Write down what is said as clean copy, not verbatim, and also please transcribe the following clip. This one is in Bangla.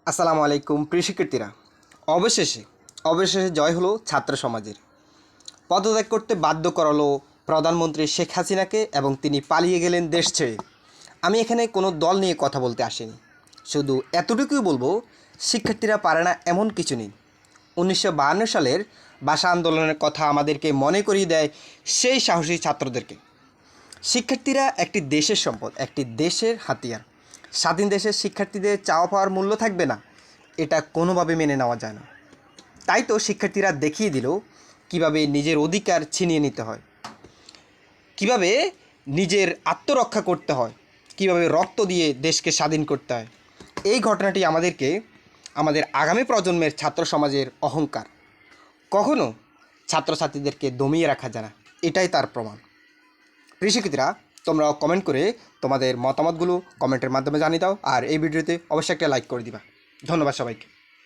আসসালামু আলাইকুম প্রিয় শিক্ষার্থীরা। অবশেষে জয় হলো ছাত্র সমাজের। পদত্যাগ করতে বাধ্য করালো প্রধানমন্ত্রী শেখ হাসিনাকে এবং তিনি পালিয়ে গেলেন দেশ ছেড়ে। আমি এখানে কোনো দল নিয়ে কথা বলতে আসিনি, শুধু এতটুকুই বলবো, শিক্ষার্থীরা পারে না এমন কিছু নেই। 1952 সালের ভাষা আন্দোলনের কথা আমাদেরকে মনে করিয়ে দেয় সেই সাহসী ছাত্রদেরকে। শিক্ষার্থীরা একটি দেশের সম্পদ, একটি দেশের হাতিয়ার। স্বাধীন দেশের শিক্ষার্থীদের চাওয়া পাওয়ার মূল্য থাকবে না, এটা কোনোভাবে মেনে নেওয়া যায় না। তাই তো শিক্ষার্থীরা দেখিয়ে দিল কিভাবে নিজের অধিকার ছিনিয়ে নিতে হয়, কিভাবে নিজের আত্মরক্ষা করতে হয়, কিভাবে রক্ত দিয়ে দেশকে স্বাধীন করতে হয়। এই ঘটনাটি আমাদেরকে, আমাদের আগামী প্রজন্মের ছাত্র সমাজের অহংকার, কখনো ছাত্রছাত্রীদেরকে দমিয়ে রাখা যায় না, এটাই তার প্রমাণ। প্রিয় শিক্ষার্থীরা, তোমরা কমেন্ট করে তোমাদের মতামতগুলো কমেন্টের মাধ্যমে জানিয়ে দাও, আর এই ভিডিওতে অবশ্যই একটা লাইক করে দিবা। ধন্যবাদ সবাইকে।